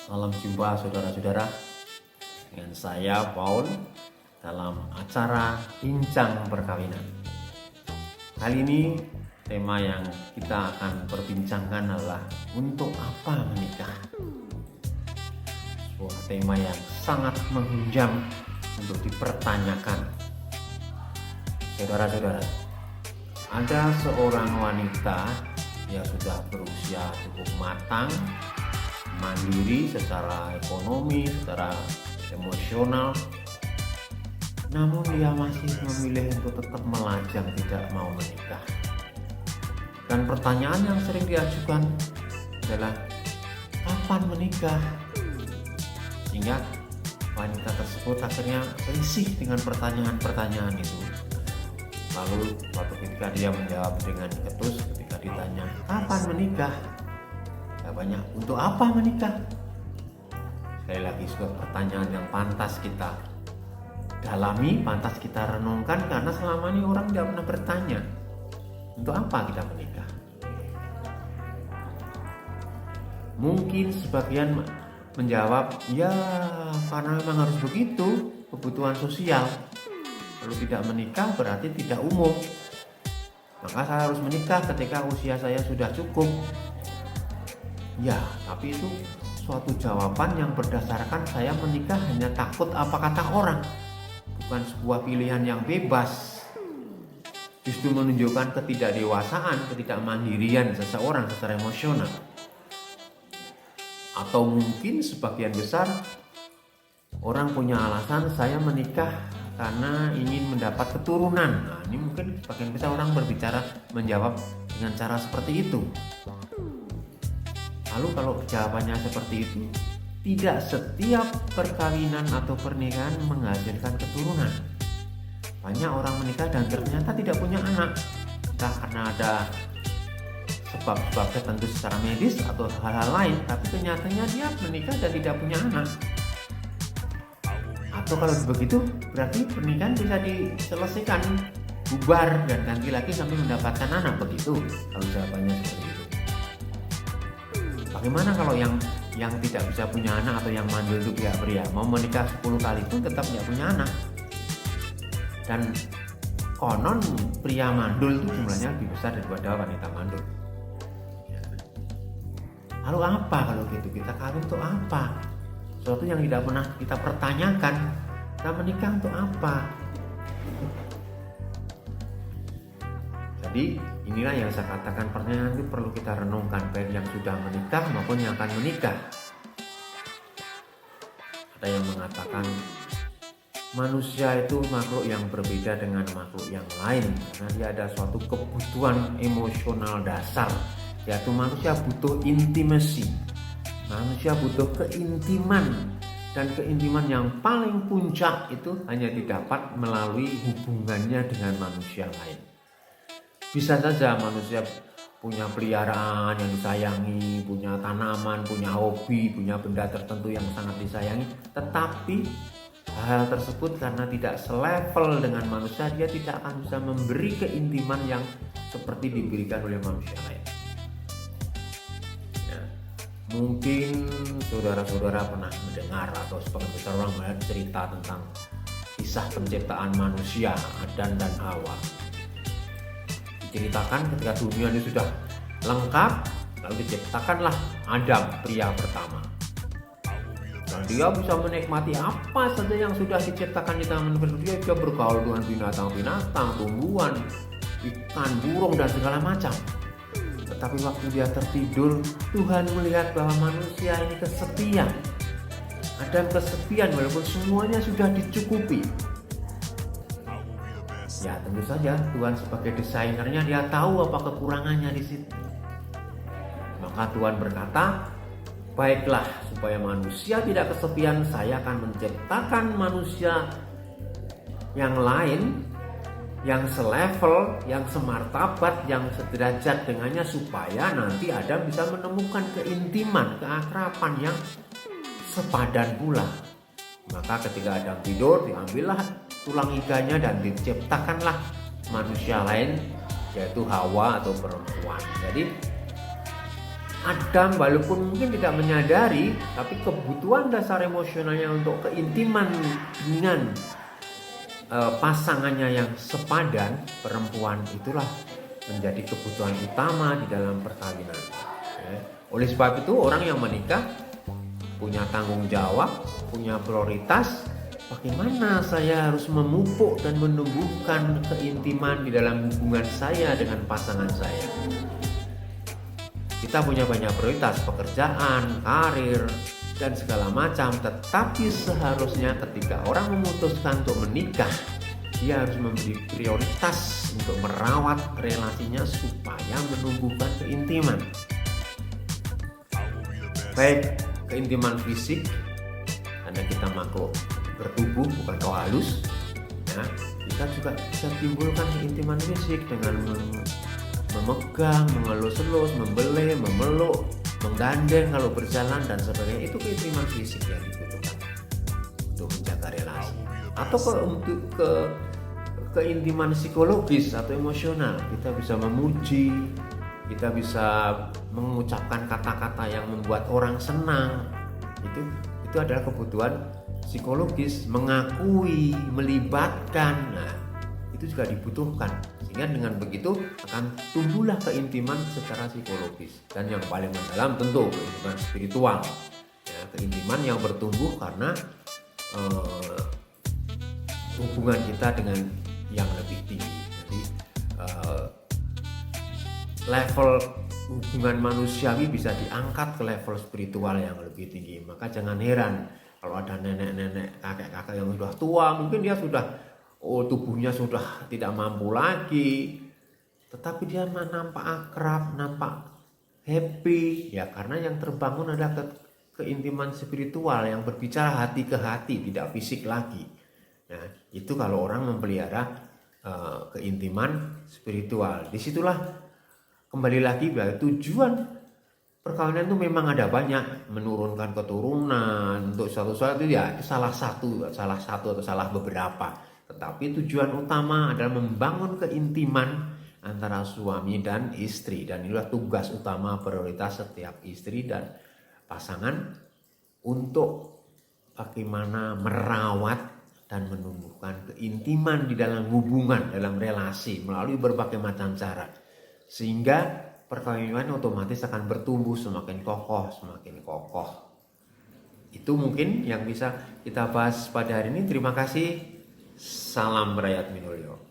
Salam jumpa saudara-saudara dengan saya Paul dalam acara Bincang Perkawinan. Kali ini tema yang kita akan perbincangkan adalah untuk apa menikah. Sebuah tema yang sangat menghunjam untuk dipertanyakan. Saudara-saudara, ada seorang wanita yang sudah berusia cukup matang, mandiri secara ekonomi, secara emosional, namun dia masih memilih untuk tetap melajang, tidak mau menikah. Dan pertanyaan yang sering diajukan adalah kapan menikah? Sehingga wanita tersebut akhirnya risih dengan pertanyaan-pertanyaan itu. Lalu suatu ketika dia menjawab dengan ketus ketika ditanya kapan menikah, jawabannya untuk apa menikah? Sekali lagi, sebuah pertanyaan yang pantas kita dalami, pantas kita renungkan, karena selama ini orang tidak pernah bertanya untuk apa kita menikah. Mungkin sebagian menjawab, ya karena memang harus begitu, kebutuhan sosial. Kalau tidak menikah berarti tidak umum, maka saya harus menikah ketika usia saya sudah cukup. Ya, tapi itu suatu jawaban yang berdasarkan saya menikah hanya takut apa kata orang, bukan sebuah pilihan yang bebas. Justru menunjukkan ketidakdewasaan, ketidakmandirian seseorang secara emosional. Atau mungkin sebagian besar orang punya alasan saya menikah karena ingin mendapat keturunan. Nah, ini mungkin sebagian besar orang berbicara menjawab dengan cara seperti itu. Lalu kalau jawabannya seperti itu, tidak setiap perkawinan atau pernikahan menghasilkan keturunan. Banyak orang menikah dan ternyata tidak punya anak, entah karena ada sebab-sebab tertentu secara medis atau hal-hal lain, tapi kenyataannya dia menikah dan tidak punya anak. Atau kalau begitu berarti pernikahan bisa diselesaikan, bubar dan ganti lagi sampai mendapatkan anak, begitu kalau jawabannya seperti itu. Bagaimana kalau yang tidak bisa punya anak atau yang mandul itu pihak pria, mau menikah 10 kali pun tetap tidak punya anak? Dan konon pria mandul itu jumlahnya lebih besar daripada wanita mandul. Ya. Lalu apa kalau gitu? Kita kawin untuk apa? Sesuatu yang tidak pernah kita pertanyakan. Kita menikah untuk apa? Jadi inilah yang saya katakan, pertanyaan itu perlu kita renungkan, baik yang sudah menikah maupun yang akan menikah. Ada yang mengatakan manusia itu makhluk yang berbeda dengan makhluk yang lain, karena dia ada suatu kebutuhan emosional dasar, yaitu manusia butuh intimasi. Manusia butuh keintiman, dan keintiman yang paling puncak itu hanya didapat melalui hubungannya dengan manusia lain. Bisa saja manusia punya peliharaan yang disayangi, punya tanaman, punya hobi, punya benda tertentu yang sangat disayangi, tetapi hal tersebut karena tidak selevel dengan manusia, dia tidak akan bisa memberi keintiman yang seperti diberikan oleh manusia lain. Ya, mungkin saudara-saudara pernah mendengar atau sebagian besar orang melihat cerita tentang kisah penciptaan manusia, Adam dan Hawa. Diceritakan ketika dunia ini sudah lengkap, lalu diciptakanlah Adam, pria pertama. Dan dia bisa menikmati apa saja yang sudah diciptakan di tangan manusia. Dia bergaul dengan binatang-binatang, tumbuhan, ikan, burung, dan segala macam. Tetapi waktu dia tertidur, Tuhan melihat bahwa manusia ini kesepian. Adam kesepian walaupun semuanya sudah dicukupi. Ya tentu saja Tuhan sebagai desainernya, dia tahu apa kekurangannya di situ. Maka Tuhan berkata, baiklah, supaya manusia tidak kesepian, saya akan menciptakan manusia yang lain, yang selevel, yang semartabat, yang sederajat dengannya, supaya nanti Adam bisa menemukan keintiman, keakraban yang sepadan pula. Maka ketika Adam tidur, diambillah tulang iganya dan diciptakanlah manusia lain, yaitu Hawa atau perempuan. Jadi Adam walaupun mungkin tidak menyadari, tapi kebutuhan dasar emosionalnya untuk keintiman dengan pasangannya yang sepadan, perempuan, itulah menjadi kebutuhan utama di dalam perkawinan. Oleh sebab itu orang yang menikah punya tanggung jawab, punya prioritas. Bagaimana saya harus memupuk dan menumbuhkan keintiman di dalam hubungan saya dengan pasangan saya. Kita punya banyak prioritas, pekerjaan, karir, dan segala macam. Tetapi seharusnya ketika orang memutuskan untuk menikah, dia harus memberi prioritas untuk merawat relasinya supaya menumbuhkan keintiman. Baik keintiman fisik, karena kita makhluk bertubuh bukan roh halus, ya, kita juga bisa timbulkan keintiman fisik dengan memegang, mengelus-elus, membelai, memeluk, menggandeng kalau berjalan dan sebagainya. Itu keintiman fisik yang dibutuhkan untuk menjaga relasi. Atau keintiman psikologis atau emosional, kita bisa memuji, kita bisa mengucapkan kata-kata yang membuat orang senang. Itu adalah kebutuhan psikologis, mengakui, melibatkan. Nah, itu juga dibutuhkan. Sehingga dengan begitu akan tumbuhlah keintiman secara psikologis. Dan yang paling mendalam tentu keintiman spiritual. Ya, keintiman yang bertumbuh karena hubungan kita dengan yang lebih tinggi. Jadi level hubungan manusiawi bisa diangkat ke level spiritual yang lebih tinggi. Maka jangan heran kalau ada nenek-nenek, kakek-kakek yang sudah tua, mungkin dia sudah tubuhnya sudah tidak mampu lagi, tetapi dia nampak akrab, nampak happy, ya karena yang terbangun adalah keintiman spiritual yang berbicara hati ke hati, tidak fisik lagi. Nah, itu kalau orang memelihara keintiman spiritual. Disitulah kembali lagi bahwa tujuan perkawinan itu memang ada banyak, menurunkan keturunan untuk suatu itu ya salah satu atau salah beberapa. Tetapi tujuan utama adalah membangun keintiman antara suami dan istri, dan inilah tugas utama prioritas setiap istri dan pasangan untuk bagaimana merawat dan menumbuhkan keintiman di dalam hubungan, dalam relasi melalui berbagai macam cara, sehingga perkawinan otomatis akan bertumbuh semakin kokoh. Itu mungkin yang bisa kita bahas pada hari ini. Terima kasih. Salam Rakyat Minulyo.